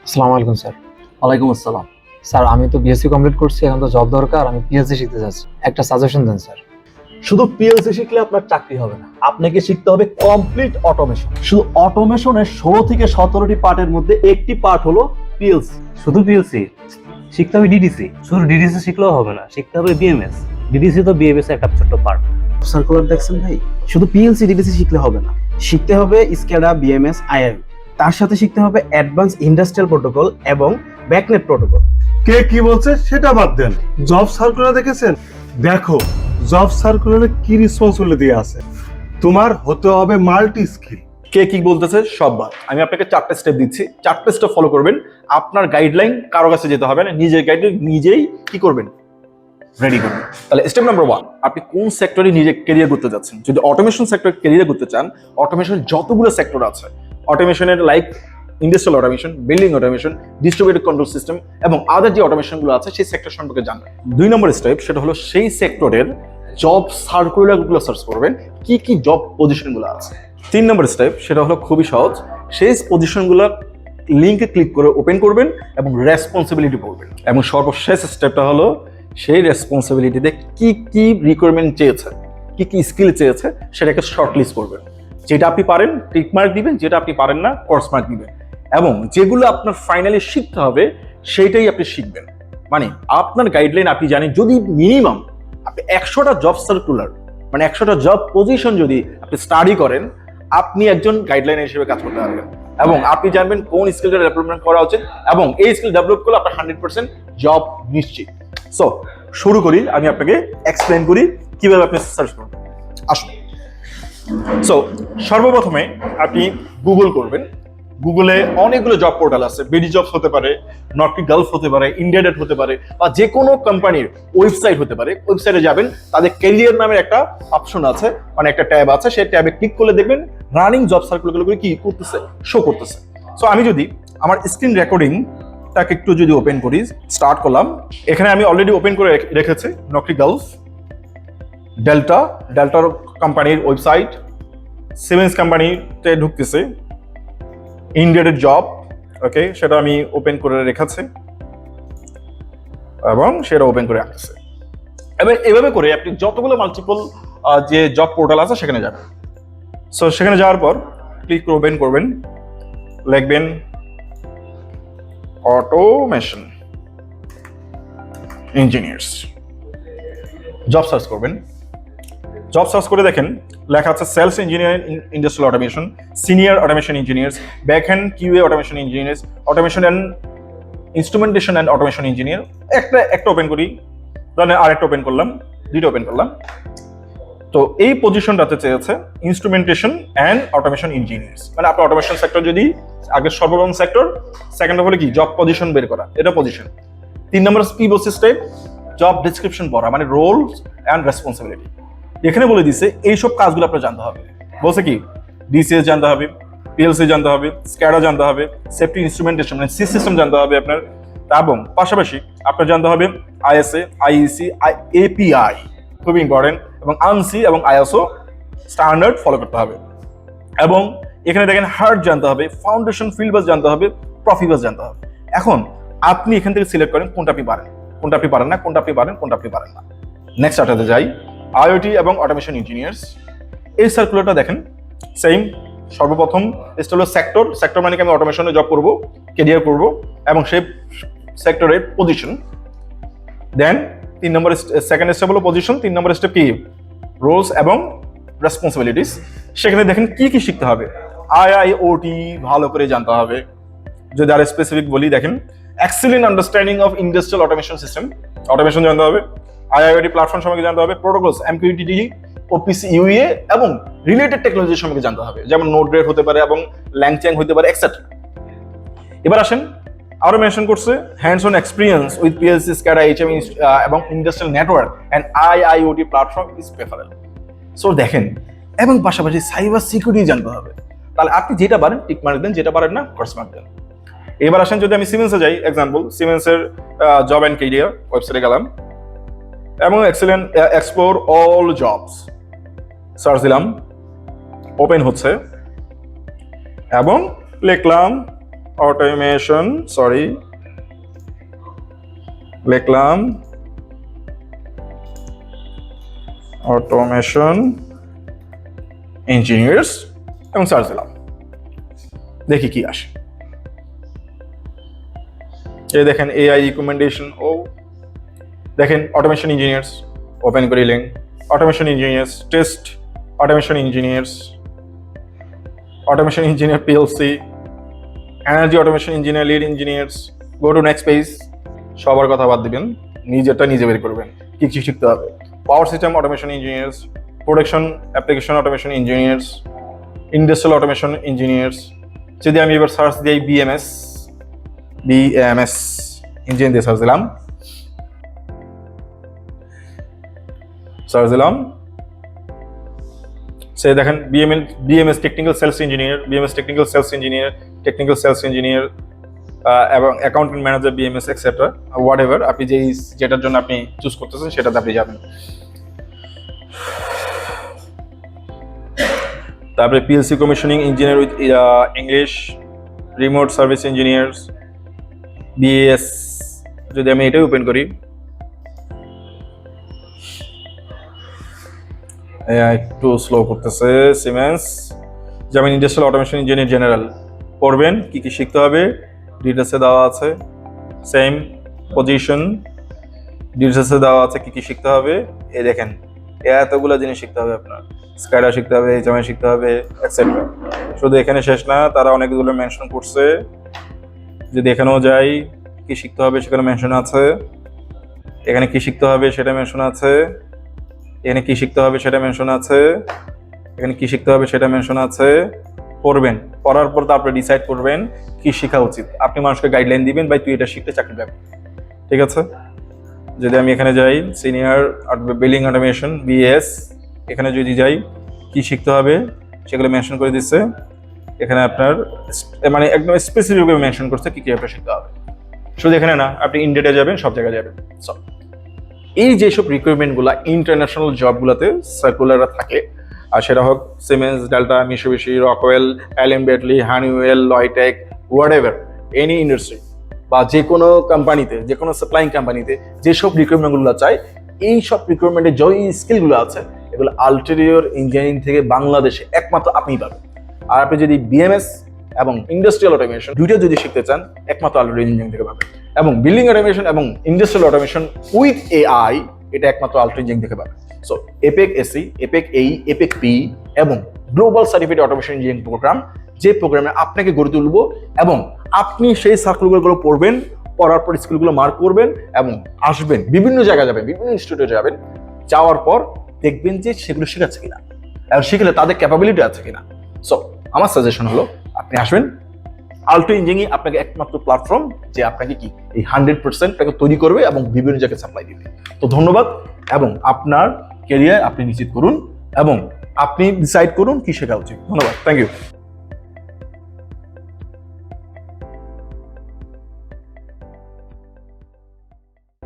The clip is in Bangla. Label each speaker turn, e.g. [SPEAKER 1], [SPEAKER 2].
[SPEAKER 1] আসসালামু আলাইকুম স্যার।
[SPEAKER 2] ওয়ালাইকুম আসসালাম।
[SPEAKER 1] স্যার আমি তো বিএসসি কমপ্লিট করছি, এখন তো জব দরকার, আমি পিএইচডি শিখতে চাচ্ছি, একটা সাজেশন দেন স্যার।
[SPEAKER 2] শুধু পিএলসি শিখলে আপনার চাকরি হবে না, আপনাকে শিখতে হবে কমপ্লিট অটোমেশন। শুধু অটোমেশনের 16 থেকে 17টি পার্টের মধ্যে একটি পার্ট হলো পিএলসি।
[SPEAKER 3] শুধু পিএলসি শিখতে হবে, ডিডিসি শুধু ডিডিসি শিখলেও হবে না, শিখতে হবে বিএমএস। ডিডিসি তো বিএমএস একটা ছোট্ট পার্ট।
[SPEAKER 4] সার্কুলার দেখছেন ভাই, শুধু পিএলসি ডিডিসি শিখলে হবে না, শিখতে হবে স্ক্যাডা, বিএমএস, আইআরবি। তার সাথে শিখতে হবে অ্যাডভান্স ইন্ডাস্ট্রিয়াল প্রোটোকল এবং ব্যাকনেট প্রোটোকল।
[SPEAKER 5] কে কি বলছে সেটা বাদ দেন, জব সার্কুলার দেখেছেন? দেখো জব সার্কুলারে কি রেসপন্সিবিলিটি আছে। তোমার হতে হবে মাল্টি স্কিল।
[SPEAKER 6] কে কি বলতেছে সব বাদ। আমি আপনাকে 4টা স্টেপ দিচ্ছি, 4টা স্টেপ ফলো করবেন। আপনার গাইডলাইন কারো কাছে যেতে হবে না, নিজের গাইডলাইন নিজেই কি করবেন, রেডি করবেন। তাহলে স্টেপ নাম্বার 1, আপনি কোন সেক্টরে নিজে ক্যারিয়ার করতে যাচ্ছেন। যদি অটোমেশন সেক্টরে ক্যারিয়ার করতে চান, অটোমেশন যতগুলো সেক্টর আছে, অটোমেশনের like industrial automation, building automation, distributed control system এবং আদার যে অটোমেশনগুলো আছে সেই সেক্টর সম্পর্কে জানবেন। 2 নম্বর স্টেপ, সেটা হলো সেই সেক্টরের জব সার্কুলারগুলো সার্চ করবেন, কি কি জব পজিশনগুলো আছে। 3 নম্বর স্টেপ, সেটা হলো খুবই সহজ, সেই পজিশনগুলো লিঙ্কে ক্লিক করে ওপেন করবেন এবং রেসপন্সিবিলিটি পড়বেন। এবং সর্বশেষ স্টেপটা হলো সেই রেসপন্সিবিলিটিতে কি কি রিকোয়ারমেন্ট চেয়েছে, কি কি স্কিল চেয়েছে সেটাকে শর্ট লিস্ট করবেন। যেটা আপনি পারেন টিক মার্ক দিবেন, যেটা আপনি পারেন না কোর্স মার্ক দিবেন। এবং যেগুলো আপনার ফাইনালি শিখতে হবে সেইটাই আপনি শিখবেন। মানে আপনার গাইডলাইন আপনি জানেন, যদি মিনিমাম আপনি 100টা জব সার্কুলার মানে 100টা জব পজিশন যদি আপনি স্টাডি করেন, আপনি একজন গাইডলাইন হিসেবে কাজ করতে পারবেন এবং আপনি জানবেন কোন স্কিলটা ডেভেলপমেন্ট করা উচিত এবং এই স্কিল ডেভেলপ করলে আপনার 100% জব নিশ্চিত। সো শুরু করি, আমি আপনাকে এক্সপ্লেন করি কিভাবে আপনি সার্চ করবেন। আসুন। সো সর্বপ্রথমে আপনি গুগল করবেন। গুগলে অনেকগুলো জব পোর্টাল আছে, বিডি জবস হতে পারে, নর্থ গালফ হতে পারে, ইন্ডিয়াডেট হতে পারে, বা যে কোনো কোম্পানির ওয়েবসাইট হতে পারে। ওয়েবসাইটে যাবেন, তাদের ক্যারিয়ার নামের একটা অপশন আছে, মানে একটা ট্যাব আছে, সেই ট্যাবে ক্লিক করলে দেখবেন রানিং জব সার্কুলারগুলো কি করতেছে, শো করতেছে। সো আমি যদি আমার স্ক্রিন রেকর্ডিং তাকে একটু যদি ওপেন করি, স্টার্ট করলাম। এখানে আমি অলরেডি ওপেন করে রেখেছি নর্থ গালফ, ডেল্টার কোম্পানির ওয়েবসাইট, সিমেন্স কোম্পানিতে ঢুকতেছে, ইন্ডিয়াডেট জব, ওকে, সেটা আমি ওপেন করে রেখেছি এবং সেটা ওপেন করে রাখতেছে। এবার এভাবে করে আপনি যতগুলো মাল্টিপল যে জব পোর্টাল আছে সেখানে যাবেন। সো সেখানে যাওয়ার পর ক্লিক ওপেন করবেন, লিখবেন অটোমেশন ইঞ্জিনিয়ার্স, জব সার্চ করবেন। জব সার্চ করে দেখেন লেখা আছে sales engineer industrial automation, senior automation engineers, backend QA automation engineers, automation and instrumentation and automation engineer. একটা ওপেন করি, ধরেন আরেকটা ওপেন করলাম, দুইটা ওপেন করলাম। তো এই পজিশনটাতে চেয়েছে ইনস্ট্রুমেন্টেশন অ্যান্ড অটোমেশন ইঞ্জিনিয়ার্স, মানে আপনার অটোমেশন সেক্টর যদি আগের সর্বপ্রথম সেক্টর, সেকেন্ড হলো কি জব পজিশন বের করা, এটা পজিশন। 3 নম্বর কি বলছে স্টেপ, জব ডিসক্রিপশন পড়া, মানে রোলস অ্যান্ড রেসপন্সিবিলিটি। এখানে বলে দিছে এইসব কাজগুলো আপনার জানতে হবে। বলছে কি ডিসিএস জানতে হবে, পিএলসি জানতে হবে, স্ক্যাডা জানতে হবে, সেফটি ইনস্ট্রুমেন্টেশন মানে সি সিস্টেম জানতে হবে আপনার, এবং পাশাপাশি আপনার জানতে হবে আইএসএ, আইইসি, এপিআই খুবই ইম্পর্টেন্ট, এবং আনসি এবং আইএসও স্ট্যান্ডার্ড ফলো করতে হবে। এবং এখানে দেখেন হার্ড জানতে হবে, ফাউন্ডেশন ফিল্ড বাস জানতে হবে, প্রফিবাস জানতে হবে। এখন আপনি এখান থেকে সিলেক্ট করেন কোনটা আপনি পারেন, কোনটা আপনি পারেন না, কোনটা আপনি পারেন, কোনটা আপনি পারেন না। নেক্সট আটাতে যাই, আইওটি এবং অটোমেশন ইঞ্জিনিয়ার্স। এই সার্কুলারটা দেখেন সেম, সর্বপ্রথম এটা হলো সেক্টর মানে কি আমি অটোমেশনে জব করব, ক্যারিয়ার করব এবং সেই সেক্টরের পজিশন। দেন 3 নম্বর সেকেন্ড স্টেপ হলো পজিশন, 3 নম্বর স্টেপ কি রোলস এবং রেসপন্সিবিলিটিস। সেখানে দেখেন কি কি শিখতে হবে, আইআইওটি ভালো করে জানতে হবে। যদি আর স্পেসিফিক বলি, দেখেন excellent understanding of industrial automation system, automation জানতে হবে। আইআইওটি প্ল্যাটফর্ম সম্পর্কে জানতে হবে, প্রোটোকলস এমকিউটিটি, ওপিসি, ইউএ এবং রিলেটেড টেকনোলজি সম্পর্কে জানতে হবে, যেমন নোড-রেড হতে পারে এবং ল্যাংচ্যাং হতে পারে এক্সেট্রা। এবার আসেন, আরো মেনশন করছে hands on experience with PLC, SCADA, HM এবং industrial network and IIoT platform is preferable. So দেখেন, এবং পাশাপাশি সাইবার সিকিউরিটি জানতে হবে। তাহলে আপনি যেটা পারেন টিক মার্ক দেন, যেটা পারেন না ক্রস মার্ক দেন। এবার আসেন, যদি আমি সিমেন্সে যাই, এক্সাম্পল সিমেন্সের জব অ্যান্ড ক্যারিয়ার ওয়েবসাইটে গেলাম এবং excellent explore all jobs search দিলাম, ওপেন হচ্ছে এবং লিখলাম অটোমেশন লিখলাম অটোমেশন ইঞ্জিনিয়ার্স এবং সার্চ দিলাম, দেখি কি আসে। এই দেখেন এআই রিকমেন্ডেশন, ও দেখেন অটোমেশন ইঞ্জিনিয়ার্স, ওপেন করি link, automation engineers test, automation engineers, automation engineer PLC, energy automation engineer, lead engineers, go to next page. সবার কথা বাদ দিবেন, নিজেরটা নিজে বের করবেন কি কি শিখতে হবে। Power system automation engineers, production application automation engineers, industrial automation engineers. যদি আমি এবার সার্চ দিই বিএমএস ইঞ্জিনিয়ার দিয়ে সার্চ দিলাম, সে দেখেন BMS technical sales engineer, technical sales engineer এবং accountant manager BMS etcetera, whatever আপনি যেটার জন্য আপনি চুজ করতেছেন সেটাতে আপনি যাবেন। তারপরে PLC commissioning engineer with English, remote service engineers, BS. যদি আমি এটাই ওপেন করি, একটু স্লো করতেছে সিমেন্স। যেমন ইন্ডাস্ট্রিয়াল অটোমেশন ইঞ্জিনিয়ার জেনারেল পড়বেন, কি কি শিখতে হবে ডিটেলসে দেওয়া আছে। সেম পজিশন ডিটেলসে দেওয়া আছে কি কি শিখতে হবে। এই দেখেন এতগুলো জিনিস শিখতে হবে আপনার, স্কাইডা শিখতে হবে, জামা শিখতে হবে এটসেট্রা। শুধু এখানে শেষ না, তারা অনেকগুলো মেনশন করছে। যদি এখানেও যাই কি শিখতে হবে সেখানে মেনশন আছে, এখানে কি শিখতে হবে সেটা মেনশন আছে, এখানে কি শিখতে হবে সেটা মেনশন আছে, এখানে কি শিখতে হবে সেটা মেনশন আছে। পড়বেন, পড়ার পর তারপরে ডিসাইড করবেন কি শেখা উচিত। আপনি মানুষকে গাইডলাইন দিবেন, ভাই তুই এটা শিখতে চাকরি পাবি, ঠিক আছে। যদি আমি এখানে যাই সিনিয়র বিলিং অটোমেশন বিএস, এখানে যদি যাই কি শিখতে হবে সেগুলো মেনশন করে দিচ্ছে। এখানে আপনার মানে একদম স্পেসিফিকভাবে মেনশন করছে কি কি আপনার শিখতে হবে। শুধু এখানে না, আপনি ইন্ডিয়াতে যাবেন, সব জায়গায় যাবেন। সব এই যেসব রিকোয়ারমেন্টগুলো ইন্টারন্যাশনাল জবগুলোতে সার্কুলাররা থাকে, আর সেটা হোক Siemens, Delta, Mitsubishi, Rockwell, Allen Bradley, Honeywell, Loytec, whatever any industry বা যে কোনো কোম্পানিতে, যে কোনো সাপ্লাইং কোম্পানিতে যেসব রিকোয়ারমেন্টগুলো চাই, এই সব রিকোয়ারমেন্টে যে স্কিলগুলো আছে এগুলো আল্টেরিয়র ইঞ্জিনিয়ারিং থেকে বাংলাদেশে একমাত্র আপনিই পাবেন। আর আপনি যদি বিএমএস এবং ইন্ডাস্ট্রিয়াল অটোমেশন দুইটা যদি শিখতে চান, একমাত্র আল্টেরিয়র ইঞ্জিনিয়ারিং থেকে পাবেন। এবং বিল্ডিং অটোমেশন এবং ইন্ডাস্ট্রিয়াল অটোমেশন উইথ এআই, এটা একমাত্র আল্টেরিয়র ইঞ্জিনিয়ারিং থেকে পাবেন। সো এপেক এসি, এপেক এই, এপেক পি এবং global certificate automation engineering program, যে প্রোগ্রামে আপনাকে গড়ে তুলবো এবং আপনি সেই সার্কেলগুলো পড়বেন, পড়ার পর স্কিলগুলো মার্ক করবেন এবং আসবেন, বিভিন্ন জায়গায় যাবেন, বিভিন্ন ইনস্টিটিউটে যাবেন। যাওয়ার পর দেখবেন যে সেগুলো শেখাচ্ছে কিনা এবং শিখলে তাদের ক্যাপাবিলিটি আছে কিনা। সো আমার সাজেশন হলো আপনি আসবেন, আল্টো ইঞ্জিনিয়ারিং আপনাকে একমাত্র প্ল্যাটফর্ম যে আপনাকে কি এই 100% তৈরি করবে এবং বিভিন্ন জায়গায় সাপ্লাই দিবে। তো ধন্যবাদ, এবং আপনার ক্যারিয়ার আপনি নিশ্চিত করুন এবং আপনি ডিসাইড করুন কি শেখা উচিত। ধন্যবাদ, থ্যাংক ইউ।